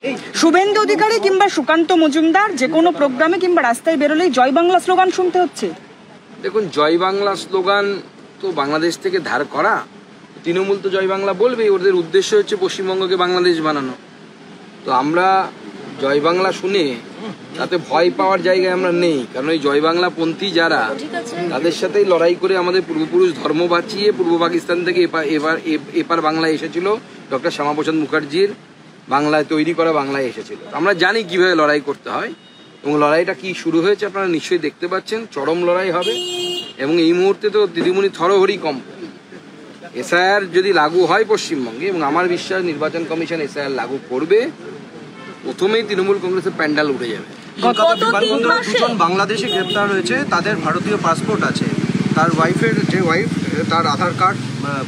শুভেন্দু অধিকারী কিংবা সুকান্ত মজুমদার যে কোনো প্রোগ্রামে কিংবা রাস্তায় বেরোলেই জয় বাংলা স্লোগান শুনতে হচ্ছে। দেখুন, জয় বাংলা স্লোগান তো বাংলাদেশ থেকে ধার করা। তৃণমূল তো জয় বাংলা বলবে, ওদের উদ্দেশ্য হচ্ছে পশ্চিমবঙ্গকে বাংলাদেশ বানানো। তো আমরা জয় বাংলা শুনে তাতে ভয় পাওয়ার জায়গায় আমরা নেই, কারণ এই জয় বাংলা পন্থী যারা, তাদের সাথেই লড়াই করে আমাদের পূর্বপুরুষ ধর্ম বাঁচিয়ে পূর্ব পাকিস্তান থেকে এপার বাংলায় এসেছিল। ডক্টর শ্যামাপ্রসাদ মুখার্জির বাংলায় তৈরি করা বাংলায় এসেছিল। আমরা জানি কিভাবে লড়াই করতে হয়, এবং লড়াইটা কি শুরু হয়েছে আপনারা নিশ্চয়ই দেখতে পাচ্ছেন। চরম লড়াই হবে, এবং এই মুহূর্তে তো দিদিমণি থরহরি কম্প। এসআইআর যদি লাগু হয় পশ্চিমবঙ্গে, এবং আমার বিশ্বাস নির্বাচন কমিশন এসআইআর লাগু করবে, প্রথমেই তৃণমূল কংগ্রেসের প্যান্ডাল উড়ে যাবে। দুজন বাংলাদেশে গ্রেপ্তার হয়েছে, তাদের ভারতীয় পাসপোর্ট আছে, তার ওয়াইফের যে ওয়াইফ, তার আধার কার্ড,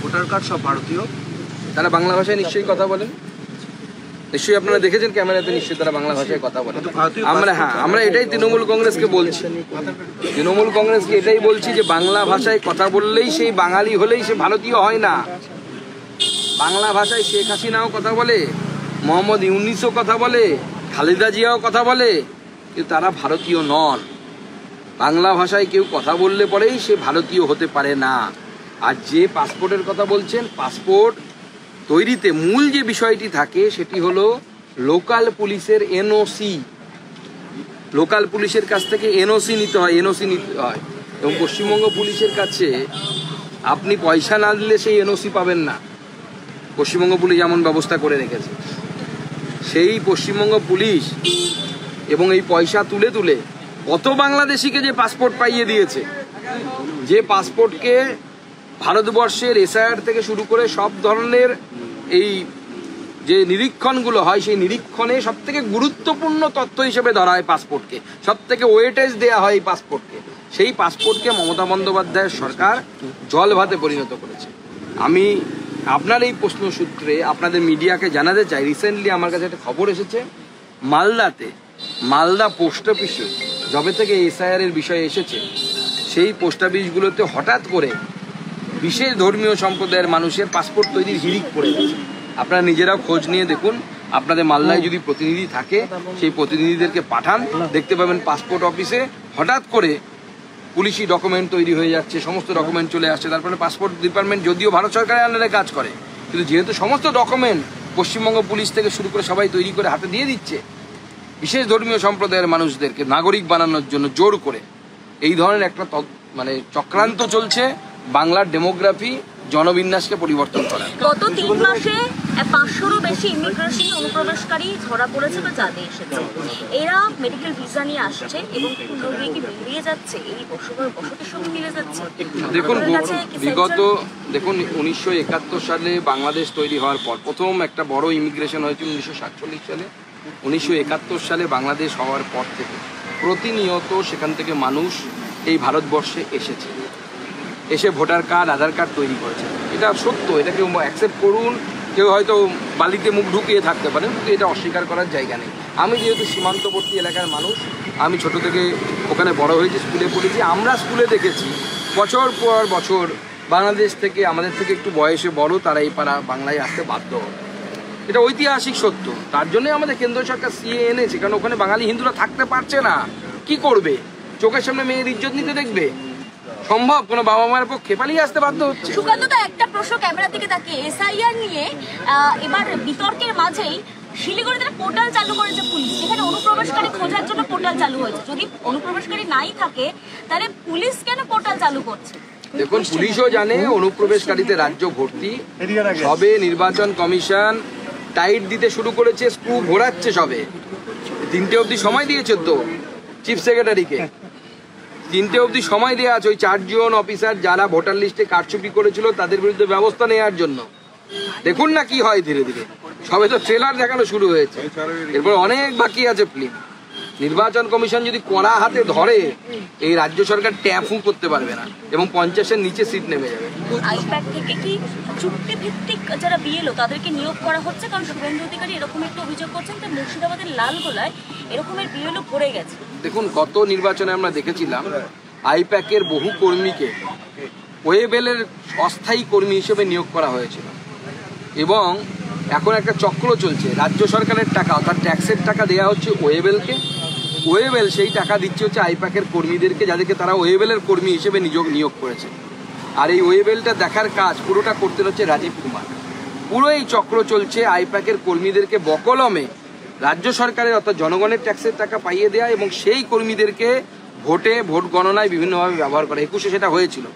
ভোটার কার্ড সব ভারতীয়। তারা বাংলা ভাষায় নিশ্চয়ই কথা বলেন, নিশ্চয়ই আপনারা দেখেছেন ক্যামেরাতে, নিশ্চয়ই তারা বাংলা ভাষায় কথা বলেন। আমরা এটাই তৃণমূল কংগ্রেসকে বলছি, তৃণমূল কংগ্রেসকে এটাই বলছি যে বাংলা ভাষায় কথা বললেই সেই বাঙালি হলেই সে ভারতীয় হয় না। বাংলা ভাষায় শেখ হাসিনাও কথা বলে, মোহাম্মদ ইউনিসও কথা বলে, খালেদা জিয়াও কথা বলে, কিন্তু তারা ভারতীয় নন। বাংলা ভাষায় কেউ কথা বললে পরেই সে ভারতীয় হতে পারে না। আর যে পাসপোর্টের কথা বলছেন, পাসপোর্ট তৈরিতে মূল যে বিষয়টি থাকে সেটি হলো লোকাল পুলিশের এনওসি। লোকাল পুলিশের কাছ থেকে এনওসি নিতে হয়, এবং পশ্চিমবঙ্গ পুলিশের কাছে আপনি পয়সা না দিলে সেই এনওসি পাবেন না। পশ্চিমবঙ্গ পুলিশ এমন ব্যবস্থা করে রেখেছে। সেই পশ্চিমবঙ্গ পুলিশ এবং এই পয়সা তুলে তুলে কত বাংলাদেশিকে যে পাসপোর্ট পাইয়ে দিয়েছে, যে পাসপোর্টকে ভারতবর্ষের এসআইআর থেকে শুরু করে সব ধরনের এই যে নিরীক্ষণগুলো হয়, সেই নিরীক্ষণে সব থেকে গুরুত্বপূর্ণ তথ্য হিসেবে ধরা হয় পাসপোর্টকে, সব থেকে ওয়েটেজ দেওয়া হয় এই পাসপোর্টকে। সেই পাসপোর্টকে মমতা বন্দ্যোপাধ্যায়ের সরকার জল ভাতে পরিণত করেছে। আমি আপনার এই প্রশ্ন সূত্রে আপনাদের মিডিয়াকে জানাতে চাই, রিসেন্টলি আমার কাছে একটা খবর এসেছে, মালদা পোস্ট অফিসে যবে থেকে এসআইআর এর বিষয় এসেছে, সেই পোস্ট অফিসগুলোতে হঠাৎ করে বিশেষ ধর্মীয় সম্প্রদায়ের মানুষের পাসপোর্ট তৈরির হিড়িক পড়ে গেছে। আপনারা নিজেরাও খোঁজ নিয়ে দেখুন, আপনাদের মালদায় যদি প্রতিনিধি থাকে সেই প্রতিনিধিদেরকে পাঠান, দেখতে পাবেন পাসপোর্ট অফিসে হঠাৎ করে পুলিশি ডকুমেন্ট তৈরি হয়ে যাচ্ছে, সমস্ত ডকুমেন্ট চলে আসছে। তারপরে পাসপোর্ট ডিপার্টমেন্ট যদিও ভারত সরকারের আন্ডারে কাজ করে, কিন্তু যেহেতু সমস্ত ডকুমেন্ট পশ্চিমবঙ্গ পুলিশ থেকে শুরু করে সবাই তৈরি করে হাতে দিয়ে দিচ্ছে, বিশেষ ধর্মীয় সম্প্রদায়ের মানুষদেরকে নাগরিক বানানোর জন্য জোর করে এই ধরনের একটা চক্রান্ত চলছে বাংলার ডেমোগ্রাফি জনবিন্যাসকে পরিবর্তন করা। গত 3 মাসে 500-রও বেশি ইমিগ্রেশন অনুপ্রবেশকারী ধরা পড়েছে বা জাদে এসেছে। এরা মেডিকেল ভিসা নিয়ে আসছে এবং কি বেরিয়ে যাচ্ছে, এই বসতির সঙ্গে মিলে যাচ্ছে। দেখুন, 1971 সালে বাংলাদেশ তৈরি হওয়ার পর প্রথম একটা বড় ইমিগ্রেশন হয়েছিল 1947 সালে। 1971 সালে বাংলাদেশ হওয়ার পর থেকে প্রতিনিয়ত সেখান থেকে মানুষ এই ভারতবর্ষে এসে ভোটার কার্ড, আধার কার্ড তৈরি করেছে। এটা সত্য, এটা কেউ অ্যাকসেপ্ট করুন, কেউ হয়তো বালিতে মুখ ঢুকিয়ে থাকতে পারেন, কিন্তু এটা অস্বীকার করার জায়গা নেই। আমি যেহেতু সীমান্তবর্তী এলাকার মানুষ, আমি ছোট থেকে ওখানে বড় হয়েছি, স্কুলে পড়েছি। আমরা স্কুলে দেখেছি বছর পর বছর বাংলাদেশ থেকে, আমাদের থেকে একটু বয়সে বড়, তারা এই পাড়া বাংলায় আসতে বাধ্য হবে। এটা ঐতিহাসিক সত্য। তার জন্যই আমাদের কেন্দ্র সরকার সিএ এনেছে, কারণ ওখানে বাঙালি হিন্দুরা থাকতে পারছে না। কি করবে? চোখের সামনে মেয়ের ইজ্জত নিতে দেখবে? সম্ভব? কোনো বাবা মায়ের পক্ষে পালিয়ে আসতে বাধ্য হচ্ছে। সুকান্ত, একটা প্রশ্ন ক্যামেরার দিকে তাকিয়ে, এসআইআর নিয়ে এবার বিতর্কের মাঝেই শিলিগুড়িতে পোর্টাল চালু করেছে পুলিশ, যেখানে অনুপ্রবেশকারী খোঁজার জন্য পোর্টাল চালু হয়েছে। যদি অনুপ্রবেশকারী নাই থাকে, তাহলে পুলিশ কেন পোর্টাল চালু করছে? দেখুন, পুলিশও জানে অনুপ্রবেশকারীতে রাজ্য ভর্তি। সবে নির্বাচন কমিশন টাইট দিতে শুরু করেছে, স্ক্রু ঘোরাচ্ছে সবে। 3টে অবধি সময় দিয়েছে তো চিফ সেক্রেটারিকে, 3টে অবধি সময় দেওয়া আছে ওই 4 জন অফিসার যারা ভোটার লিস্টে কারচুপি করেছিল তাদের বিরুদ্ধে ব্যবস্থা নেওয়ার জন্য। দেখুন না কি হয় ধীরে ধীরে। সবে তো ট্রেলার দেখানো শুরু হয়েছে, এরপর অনেক বাকি আছে ফিল্ম। নির্বাচন কমিশন যদি কড়া হাতে ধরে, এই রাজ্য সরকার ট্যাফু করতে পারবে না এবং 50-এর নিচে সিট নেমে যাবে। আইপ্যাক থেকে কি চুক্তি ভিত্তিক যারা বিএলও তাদেরকে নিয়োগ করা হচ্ছে? কারণ শুভেন্দু অধিকারী এরকম একটা অভিযোগ করছেন যে মুর্শিদাবাদের লালগোলায় এরকমের বিএলও পড়ে গেছে। দেখুন, গত নির্বাচনে আমরা দেখেছিলাম আইপ্যাকের বহু কর্মীকে ওয়েবেলের অস্থায়ী কর্মী হিসেবে নিয়োগ করা হয়েছিল, এবং এখন একটা চক্র চলছে, রাজ্য সরকারের টাকা অর্থাৎ ট্যাক্সের টাকা দেওয়া হচ্ছে ওয়েবেলকে, ওয়েবেল সেই টাকা দিচ্ছে হচ্ছে আইপ্যাকের কর্মীদেরকে, যাদেরকে তারা ওয়েবেলের কর্মী হিসেবে নিয়োগ করেছে। আর এই ওয়েবেলটা দেখার কাজ পুরোটা করতে হচ্ছে রাজীব কুমার। পুরো এই চক্র চলছে আইপ্যাকের কর্মীদেরকে বকলমে রাজ্য সরকারের অর্থাৎ জনগণের ট্যাক্সের টাকা পাইয়ে দেয়া এবং সেই কর্মীদেরকে ভোট গণনায় বিভিন্নভাবে ব্যবহার করা। 21-এ সেটা হয়েছিল,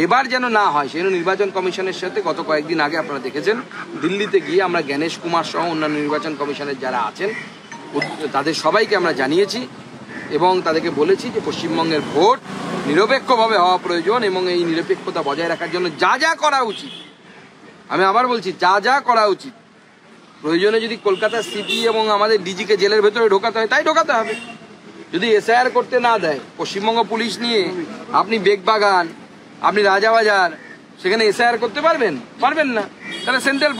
এবার যেন না হয় সেজন্য নির্বাচন কমিশনের সাথে গত কয়েকদিন আগে আপনারা দেখেছেন দিল্লিতে গিয়ে আমরা জ্ঞানেশ কুমার সহ অন্যান্য নির্বাচন কমিশনের যারা আছেন তাদের সবাইকে আমরা জানিয়েছি এবং তাদেরকে বলেছি যে পশ্চিমবঙ্গের ভোট নিরপেক্ষভাবে হওয়া প্রয়োজন এবং এই নিরপেক্ষতা বজায় রাখার জন্য যা যা করা উচিত, আমি আবার বলছি যা যা করা উচিত, প্রয়োজনে যদি কলকাতা সিটি এবং আমাদের ডিজিকে জেলের ভেতরে ঢোকাতে হয় তাই ঢোকাতে হবে। যদি এসআইআর করতে না দেয়, পশ্চিমবঙ্গ পুলিশ নিয়ে আপনি বেগবাগান, আপনি রাজাবাজার, সেখানে এসআইআর করতে পারবেন না, তাহলে সেন্ট্রাল